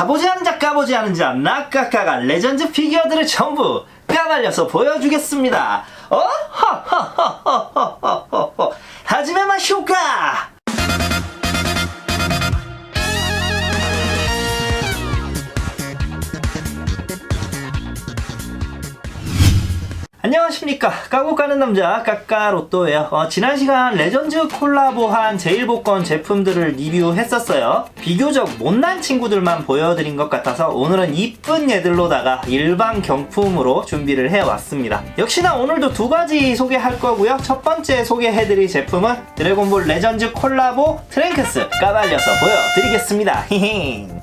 가보지 않은 자 까보지 않은 자 낙각가가 레전드 피규어들을 전부 까발려서 보여주겠습니다. 허허허허허허허 하지메 마쇼까. 안녕하십니까, 까고 까는 남자 까까로또예요. 지난 시간 레전드 콜라보한 제일복권 제품들을 리뷰했었어요. 비교적 못난 친구들만 보여드린 것 같아서 오늘은 이쁜 얘들로다가 일반 경품으로 준비를 해왔습니다. 역시나 오늘도 두 가지 소개할 거고요. 첫 번째 소개해드릴 제품은 드래곤볼 레전드 콜라보 트랭크스 까발려서 보여드리겠습니다.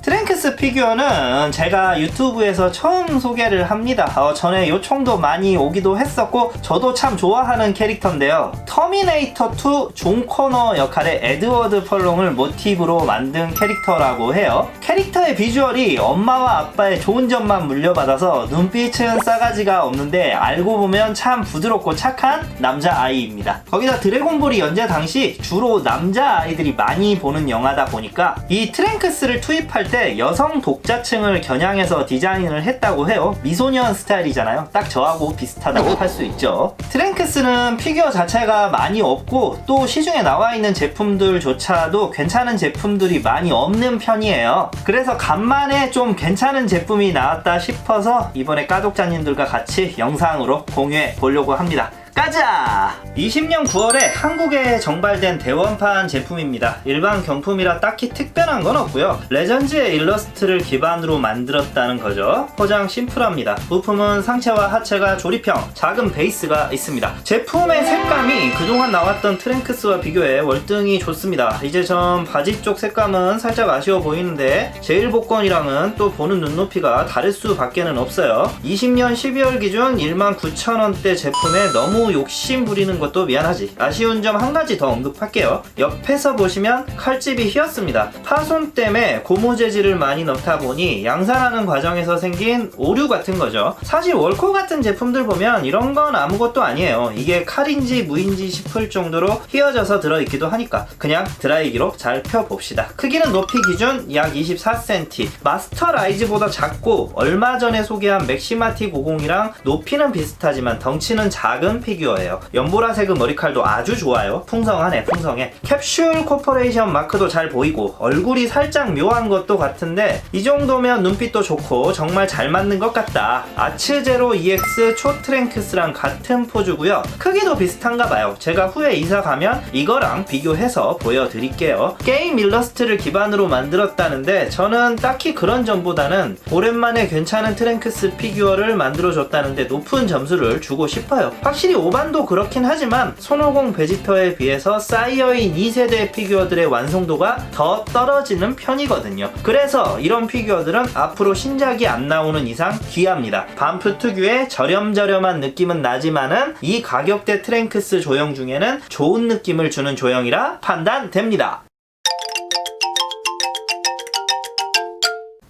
트랭크스 피규어는 제가 유튜브에서 처음 소개를 합니다. 전에 요청도 많이 오기도 했었고 저도 참 좋아하는 캐릭터인데요. 터미네이터2 존 코너 역할의 에드워드 펄롱을 모티브로 만든 캐릭터라고 해요. 캐릭터의 비주얼이 엄마와 아빠의 좋은 점만 물려받아서 눈빛은 싸가지가 없는데 알고 보면 참 부드럽고 착한 남자아이입니다. 거기다 드래곤볼이 연재 당시 주로 남자아이들이 많이 보는 영화다 보니까 이 트랭크스를 투입할 때 여성 독자층을 겨냥해서 디자인을 했다고 해요. 미소년 스타일이잖아요. 딱 저하고 비슷하다고 할 수 있죠. 트랭크스는 피규어 자체가 많이 없고 또 시중에 나와 있는 제품들조차도 괜찮은 제품들이 많이 없는 편이에요. 그래서 간만에 좀 괜찮은 제품이 나왔다 싶어서 이번에 까독자님들과 같이 영상으로 공유해 보려고 합니다. 가자! 20년 9월에 한국에 정발된 대원판 제품입니다. 일반 경품이라 딱히 특별한 건 없고요. 레전드의 일러스트를 기반으로 만들었다는 거죠. 포장 심플합니다. 부품은 상체와 하체가 조립형, 작은 베이스가 있습니다. 제품의 색감이 그동안 나왔던 트랭크스와 비교해 월등히 좋습니다. 이제 전 바지 쪽 색감은 살짝 아쉬워 보이는데 제일복권이랑은 또 보는 눈높이가 다를 수밖에는 없어요. 20년 12월 기준 19,000원대 제품에 너무 욕심 부리는 것도 미안하지. 아쉬운 점 한 가지 더 언급할게요. 옆에서 보시면 칼집이 휘었습니다. 파손 때문에 고무 재질을 많이 넣다 보니 양산하는 과정에서 생긴 오류 같은 거죠. 사실 월코 같은 제품들 보면 이런 건 아무것도 아니에요. 이게 칼인지 무인지 싶을 정도로 휘어져서 들어있기도 하니까 그냥 드라이기로 잘 펴봅시다. 크기는 높이 기준 약 24cm, 마스터 라이즈보다 작고 얼마 전에 소개한 맥시마티 90이랑 높이는 비슷하지만 덩치는 작은 피규어예요. 연보라색의 머리칼도 아주 좋아요. 풍성하네, 풍성해. 캡슐 코퍼레이션 마크도 잘 보이고 얼굴이 살짝 묘한 것도 같은데 이 정도면 눈빛도 좋고 정말 잘 맞는 것 같다. 아츠제로 EX 초트랭크스랑 같은 포즈고요. 크기도 비슷한가 봐요. 제가 후에 이사 가면 이거랑 비교해서 보여드릴게요. 게임 일러스트를 기반으로 만들었다는데 저는 딱히 그런 점보다는 오랜만에 괜찮은 트랭크스 피규어를 만들어줬다는데 높은 점수를 주고 싶어요. 확실히 오반도 그렇긴 하지만 손오공 베지터에 비해서 쌓여인 2세대 피규어들의 완성도가 더 떨어지는 편이거든요. 그래서 이런 피규어들은 앞으로 신작이 안 나오는 이상 귀합니다. 반프 특유의 저렴저렴한 느낌은 나지만은 이 가격대 트랭크스 조형 중에는 좋은 느낌을 주는 조형이라 판단됩니다.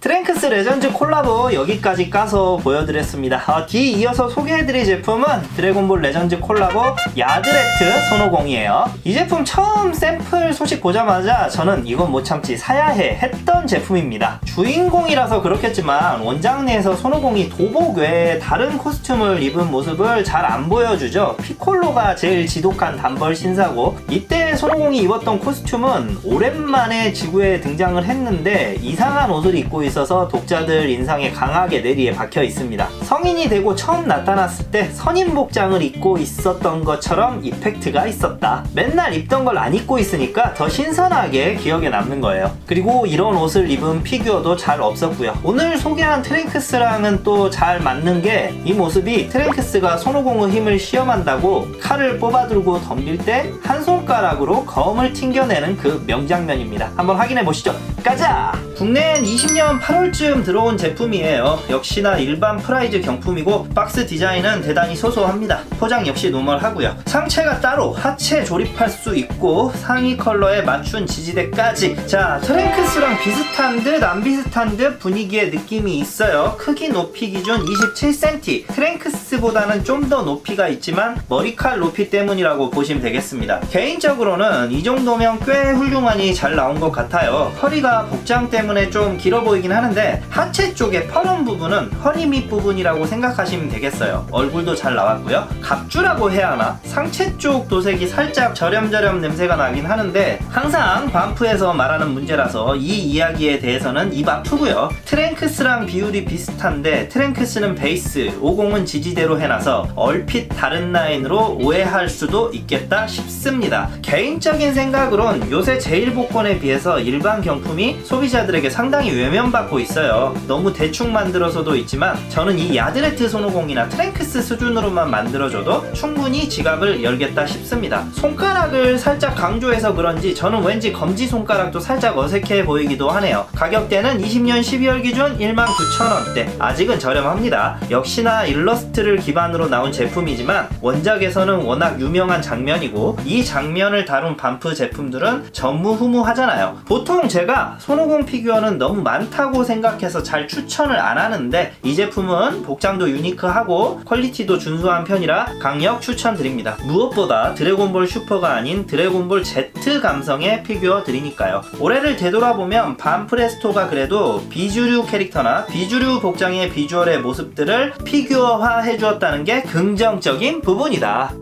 트랭크스 레전드 콜라보 여기까지 까서 보여드렸습니다. 뒤 이어서 소개해드릴 제품은 드래곤볼 레전드 콜라보 야드레트 손오공이에요. 이 제품 처음 샘플 소식 보자마자 저는 이건 못 참지 사야 해 했던 제품입니다. 주인공이라서 그렇겠지만 원작 내에서 손오공이 도복 외에 다른 코스튬을 입은 모습을 잘 안 보여주죠. 피콜로가 제일 지독한 단벌 신사고 이때 손오공이 입었던 코스튬은 오랜만에 지구에 등장을 했는데 이상한 옷을 입고 있어서 독자들 인상에 강하게 내리에 박혀 있습니다. 성인이 되고 처음 나타났을 때 선임 복장을 입고 있었던 것처럼 이펙트가 있었다. 맨날 입던 걸 안 입고 있으니까 더 신선하게 기억에 남는 거예요. 그리고 이런 옷을 입은 피규어도 잘 없었고요. 오늘 소개한 트랭크스랑은 또 잘 맞는 게 이 모습이 트랭크스가 손오공의 힘을 시험한다고 칼을 뽑아들고 덤빌 때 한 손가락으로 검을 튕겨내는 그 명장면입니다. 한번 확인해 보시죠. 가자! 국내엔 20년 8월쯤 들어온 제품이에요. 역시나 일반 프라이즈 경품이고 박스 디자인은 대단히 소소합니다. 포장 역시 노멀하고요. 상체가 따로 하체 조립할 수 있고 상의 컬러에 맞춘 지지대까지. 자, 트랭크스랑 비슷한 듯 안 비슷한 듯 분위기의 느낌이 있어요. 크기 높이 기준 27cm. 트랭크스보다는 좀 더 높이가 있지만 머리칼 높이 때문이라고 보시면 되겠습니다. 개인적으로는 이 정도면 꽤 훌륭하니 잘 나온 것 같아요. 허리가 복장 때문에 때문에 좀 길어 보이긴 하는데 하체 쪽의 펄은 부분은 허리 밑 부분이라고 생각하시면 되겠어요. 얼굴도 잘 나왔고요. 갑주라고 해야 하나? 상체 쪽 도색이 살짝 저렴저렴 냄새가 나긴 하는데 항상 반프에서 말하는 문제라서 이 이야기에 대해서는 입 아프고요. 트랭크스랑 비율이 비슷한데 트랭크스는 베이스, 50은 지지대로 해놔서 얼핏 다른 라인으로 오해할 수도 있겠다 싶습니다. 개인적인 생각으론 요새 제일 복권에 비해서 일반 경품이 소비자들에게 상당히 외면받고 있어요. 너무 대충 만들어서도 있지만 저는 이 야드레트 손오공이나 트랭크스 수준으로만 만들어줘도 충분히 지갑을 열겠다 싶습니다. 손가락을 살짝 강조해서 그런지 저는 왠지 검지손가락도 살짝 어색해 보이기도 하네요. 가격대는 20년 12월 기준 19,000원대. 아직은 저렴합니다. 역시나 일러스트를 기반으로 나온 제품이지만 원작에서는 워낙 유명한 장면이고 이 장면을 다룬 반프 제품들은 전무후무하잖아요. 보통 제가 손오공 피규어는 너무 많다고 생각해서 잘 추천을 안 하는데 이 제품은 복장도 유니크하고 퀄리티도 준수한 편이라 강력 추천드립니다. 무엇보다 드래곤볼 슈퍼가 아닌 드래곤볼 Z 감성의 피규어들이니까요. 올해를 되돌아보면 반프레스토가 그래도 비주류 캐릭터나 비주류 복장의 비주얼의 모습들을 피규어화 해주었다는 게 긍정적인 부분이다.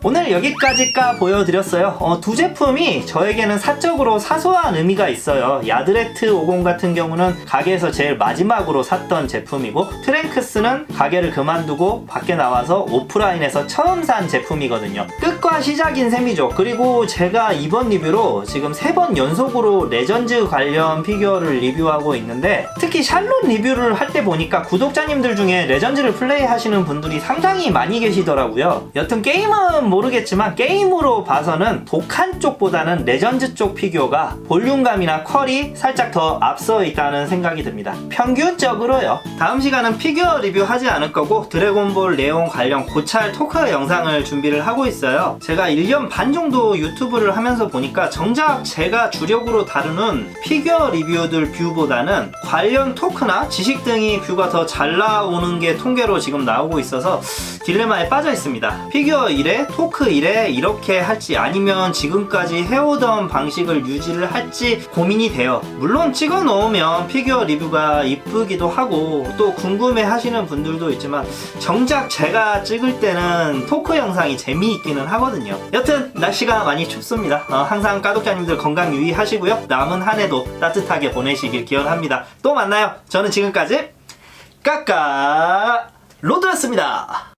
오늘 여기까지 보여드렸어요. 두 제품이 저에게는 사적으로 사소한 의미가 있어요. 야드레트 50 같은 경우는 가게에서 제일 마지막으로 샀던 제품이고 트랭크스는 가게를 그만두고 밖에 나와서 오프라인에서 처음 산 제품이거든요. 끝과 시작인 셈이죠. 그리고 제가 이번 리뷰로 지금 3번 연속으로 레전즈 관련 피규어를 리뷰하고 있는데 특히 샬롯 리뷰를 할 때 보니까 구독자님들 중에 레전즈를 플레이하시는 분들이 상당히 많이 계시더라고요. 여튼 게임은 모르겠지만 게임으로 봐서는 독한 쪽보다는 레전즈 쪽 피규어가 볼륨감이나 퀄이 살짝 더 앞서 있다는 생각이 듭니다. 평균적으로요. 다음 시간은 피규어 리뷰 하지 않을 거고 드래곤볼 네온 관련 고찰 토크 영상을 준비를 하고 있어요. 제가 1년 반 정도 유튜브를 하면서 보니까 정작 제가 주력으로 다루는 피규어 리뷰들 뷰보다는 관련 토크나 지식 등이 뷰가 더 잘 나오는 게 통계로 지금 나오고 있어서 딜레마에 빠져 있습니다. 피규어 1회 토크 1회 이렇게 할지 아니면 지금까지 해오던 방식을 유지를 할지 고민이 돼요. 물론 찍어 놓으면 피규어 리뷰가 이쁘기도 하고 또 궁금해 하시는 분들도 있지만 정작 제가 찍을 때는 토크 영상이 재미있기는 하거든요. 여튼 날씨가 많이 춥습니다. 항상 까독자님들 건강 유의하시고요. 남은 한 해도 따뜻하게 보내시길 기원합니다. 또 만나요. 저는 지금까지 까까 로드였습니다.